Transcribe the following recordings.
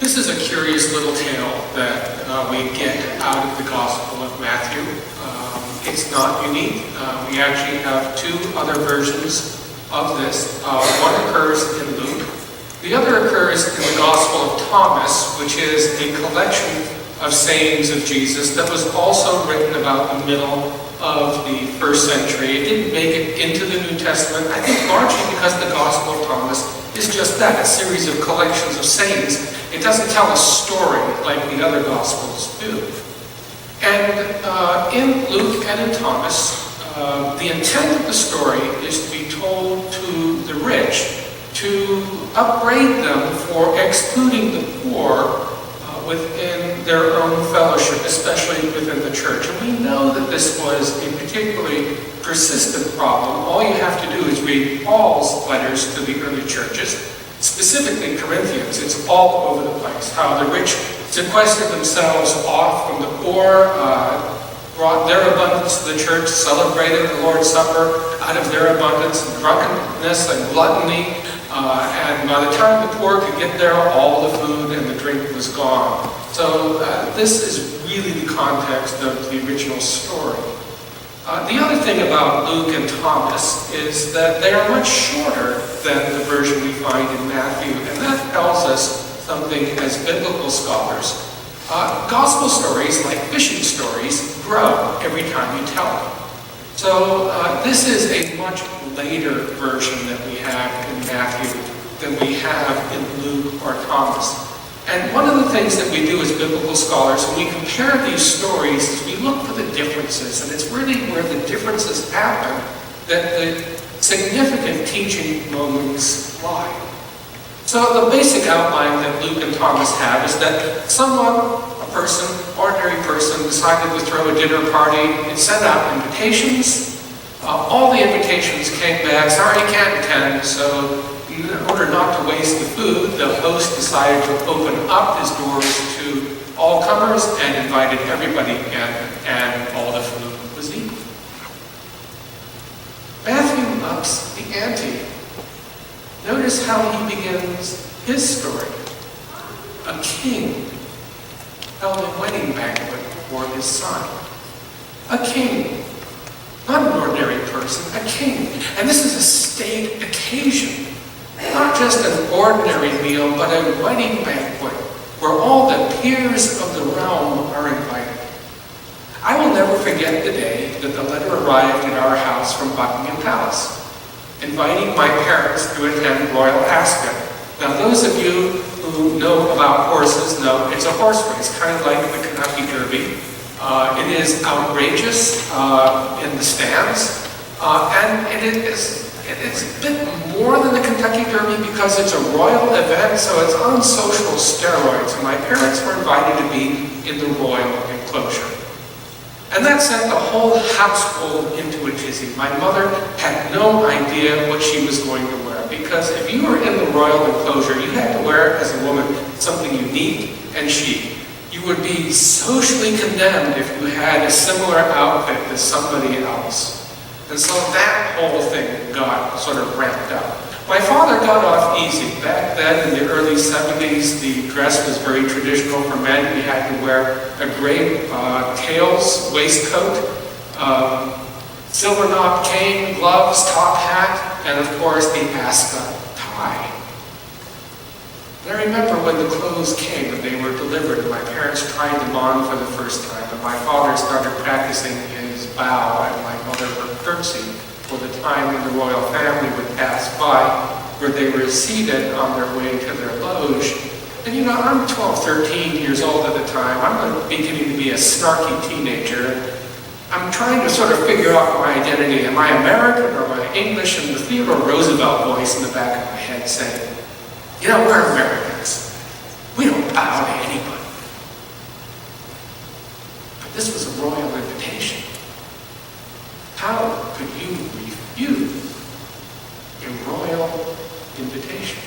This is a curious little tale that we get out of the Gospel of Matthew. It's not unique. We actually have two other versions of this. One occurs in Luke. The other occurs in the Gospel of Thomas, which is a collection of sayings of Jesus that was also written about the middle of the first century. It didn't make it into the New Testament, I think largely because the Gospel of Thomas is just that, a series of collections of sayings. It doesn't tell a story like the other Gospels do. And in Luke and in Thomas, the intent of the story is to be told to the rich to upbraid them for excluding the poor within their own fellowship, especially within the church. And we know that this was a particularly persistent problem. All you have to do is read Paul's letters to the early churches, specifically Corinthians. It's all over the place, how the rich sequestered themselves off from the poor, brought their abundance to the church, celebrated the Lord's Supper out of their abundance, and drunkenness and gluttony. And by the time the poor could get there, all the food and the drink was gone. So this is really the context of the original story. The other thing about Luke and Thomas is that they are much shorter than the version we find in Matthew, and that tells us something as biblical scholars. Gospel stories, like fishing stories, grow every time you tell them. So this is a much later version that we have in Matthew than we have in Luke or Thomas. And one of the things that we do as biblical scholars when we compare these stories is we look for the differences, and it's really where the differences happen that the significant teaching moments lie. So the basic outline that Luke and Thomas have is that someone, a person, ordinary person, decided to throw a dinner party and sent out invitations. All the invitations came back, sorry, can't attend. So in order not to waste the food, the host decided to open up his doors to all comers and invited everybody in, and all the food was eaten. Matthew ups the ante. Notice how he begins his story. A king held a wedding banquet for his son. A king. Not an ordinary person, a king. And this is a state occasion. Not just an ordinary meal, but a wedding banquet where all the peers of the realm are invited. I will never forget the day that the letter arrived at our house from Buckingham Palace, inviting my parents to attend Royal Ascot. Now, those of you who know about horses know it's a horse race, kind of like the Kentucky Derby. It is outrageous in the stands, and it's a bit more than the Kentucky Derby because it's a royal event, so it's on social steroids. And my parents were invited to be in the royal enclosure. And that sent the whole household into a tizzy. My mother had no idea what she was going to wear, because if you were in the royal enclosure, you had to wear, as a woman, something unique and chic. You would be socially condemned if you had a similar outfit as somebody else. And so that whole thing got sort of ramped up. My father got off easy. Back then, in the early 70s, the dress was very traditional for men. You had to wear a gray tails waistcoat, silver knobbed cane, gloves, top hat, and of course the ascot tie. And I remember when the clothes came and they were delivered, and my parents tried them on for the first time, and my father started practicing his bow and my mother her curtsy for the time when the royal family would pass by, where they were seated on their way to their loge. And you know, I'm 12, 13 years old at the time. I'm beginning to be a snarky teenager. I'm trying to sort of figure out my identity. Am I American or am I English? And the Theodore Roosevelt voice in the back of my head saying, you know, we're Americans. We don't bow to anybody. But this was a royal invitation. How could you refuse a royal invitation?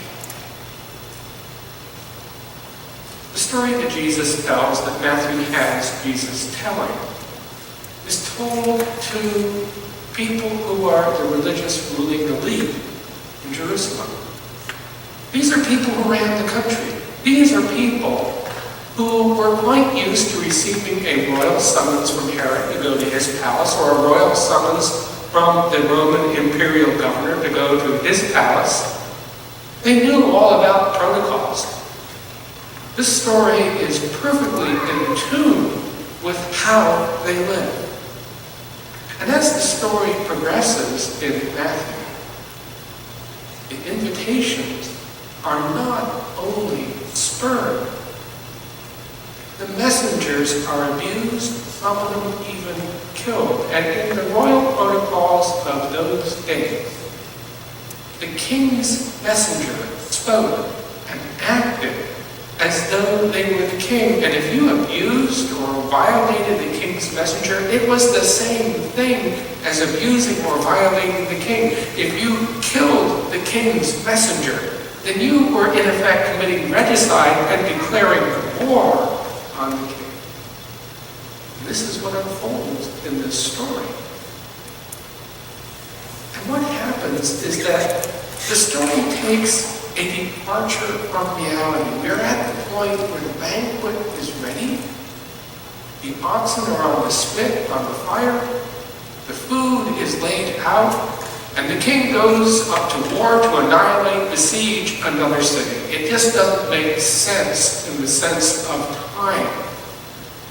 The story that Jesus tells, that Matthew has Jesus telling, is told to people who are the religious ruling elite in Jerusalem. These are people who ran the country. These are people who were quite used to receiving a royal summons from Herod to go to his palace, or a royal summons from the Roman imperial governor to go to his palace. They knew all about protocols. This story is perfectly in tune with how they live. And as the story progresses in Matthew, the invitations are not only spurned, the messengers are abused, some of them even killed. And in the royal protocols of those days, the king's messenger spoke and acted as though they were the king. And if you abused or violated the king's messenger, it was the same thing as abusing or violating the king. If you killed the king's messenger, then you were in effect committing regicide and declaring war on the king. And this is what unfolds in this story. And what happens is that the story takes a departure from reality. We're at the point where the banquet is ready. The oxen are on the spit, on the fire. The food is laid out. And the king goes up to war to annihilate, besiege another city. It just doesn't make sense in the sense of time.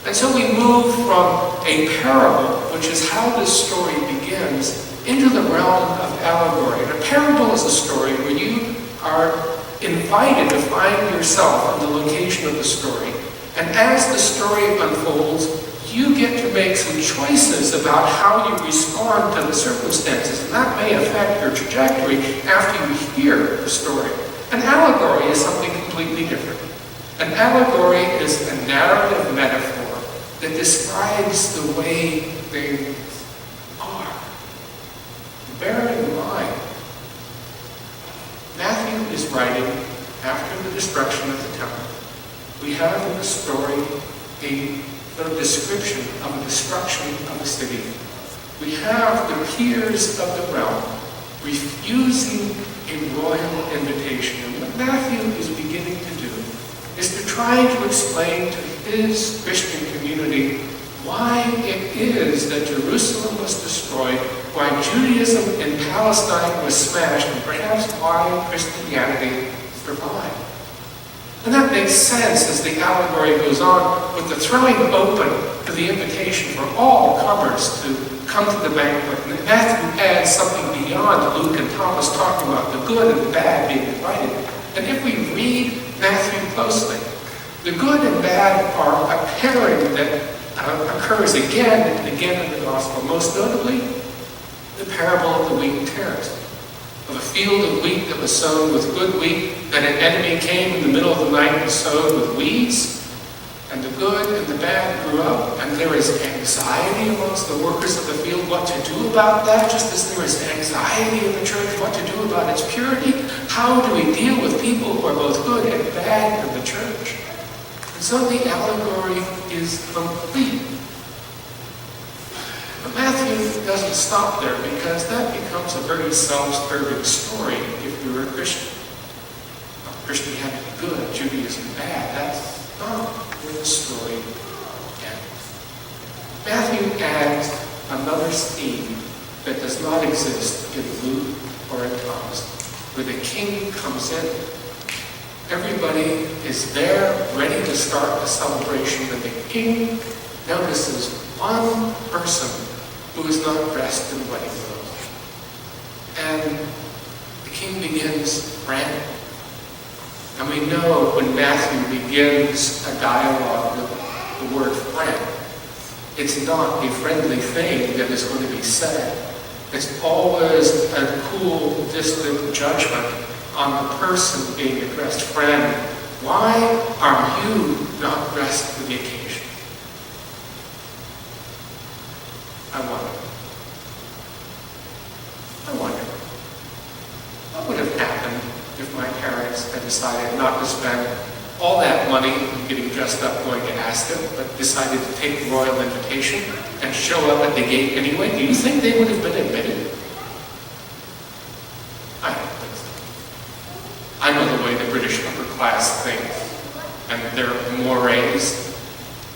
And so we move from a parable, which is how this story begins, into the realm of allegory. And a parable is a story where you are invited to find yourself in the location of the story. And as the story unfolds, you get to make some choices about how you respond to the circumstances. And that may affect your trajectory after you hear the story. An allegory is something completely different. An allegory is a narrative metaphor that describes the way things are. Bear in mind, Matthew is writing after the destruction of the temple. We have in the story a sort of description of the destruction of the city. We have the peers of the realm refusing a royal invitation. And what Matthew is beginning to do is to try to explain to his Christian community why it is that Jerusalem was destroyed, why Judaism in Palestine was smashed, and perhaps why Christianity survived. And that makes sense as the allegory goes on with the throwing open to the invitation for all comers to come to the banquet. And Matthew adds something beyond Luke and Thomas talking about the good and the bad being invited. And if we read Matthew closely, the good and bad are a pairing that occurs again and again in the gospel. Most notably, the parable of the wheat and tares. Of a field of wheat that was sown with good wheat, then an enemy came in the middle of the night and sowed with weeds, and the good and the bad grew up, and there is anxiety amongst the workers of the field what to do about that, just as there is anxiety in the church what to do about its purity. How do we deal with people who are both good and bad in the church? And so the allegory is complete. But Matthew doesn't stop there, because that becomes a very self-serving story if you're a Christian. Well, Christianity good, Judaism bad. That's not where the story ends. Matthew adds another theme that does not exist in Luke or in Thomas, where the king comes in. Everybody is there, ready to start the celebration, and the king notices one person who is not dressed in wedding clothes. And the king begins frantic. And we know when Matthew begins a dialogue with the word friend, it's not a friendly thing that is going to be said. It's always a cool, distant judgment on the person being addressed. Friend, why are you not dressed for the occasion? I wonder. What would have happened if my parents had decided not to spend all that money getting dressed up going to Ascot, but decided to take the royal invitation and show up at the gate anyway? Do you think they would have been admitted? I don't think so. I know the way the British upper class thinks. and their mores.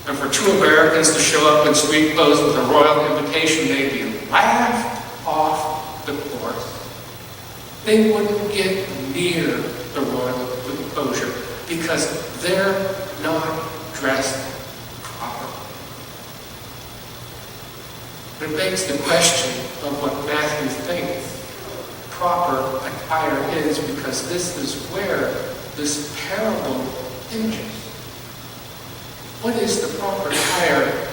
And for two Americans to show up in street clothes with a royal invitation, they'd be laughed off the course. They wouldn't get near the royal enclosure because they're not dressed properly. It begs the question of what Matthew thinks proper attire is, because this is where this parable hinges. What is the proper attire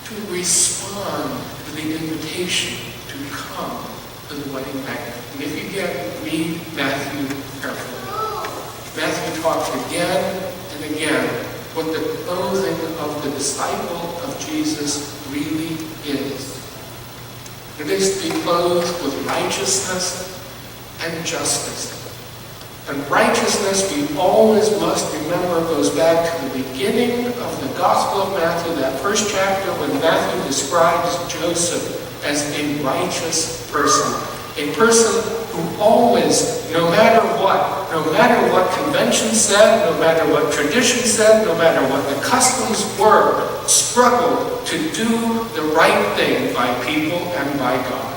to respond to the invitation to come to the wedding banquet? And if you read Matthew carefully, Matthew talks again and again what the clothing of the disciple of Jesus really is. It is to be clothed with righteousness and justice. And righteousness, we always must remember, goes back to the beginning of the Gospel of Matthew, that first chapter when Matthew describes Joseph as a righteous person. A person who always, no matter what convention said, no matter what tradition said, no matter what the customs were, struggled to do the right thing by people and by God.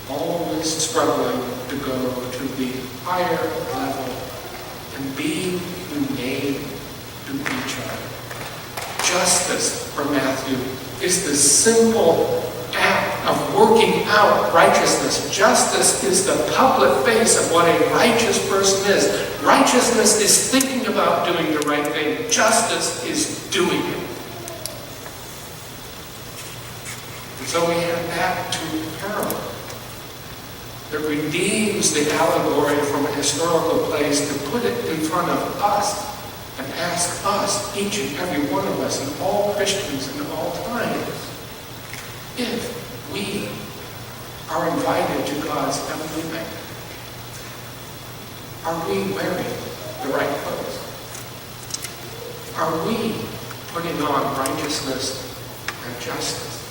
Always struggling to go to the higher level and being humane to each other. Justice, for Matthew, is the simple act of working out righteousness. Justice is the public face of what a righteous person is. Righteousness is thinking about doing the right thing. Justice is doing it. And so we have that to parable that redeems the allegory from a historical place to put it in front of us and ask us, each and every one of us, and all Christians in all times, if we are invited to God's heavenly banquet. Are we wearing the right clothes? Are we putting on righteousness and justice?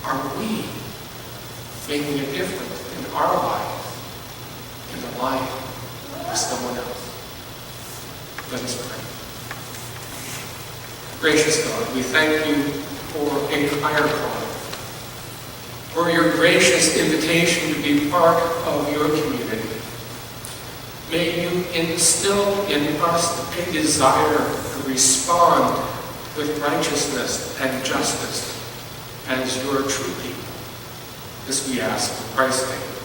Are we making a difference in our lives, in the life of someone else? Let us pray. Gracious God, we thank you for Entire Call, for your gracious invitation to be part of your community. May you instill in us a desire to respond with righteousness and justice as your true people. This we ask in Christ's name.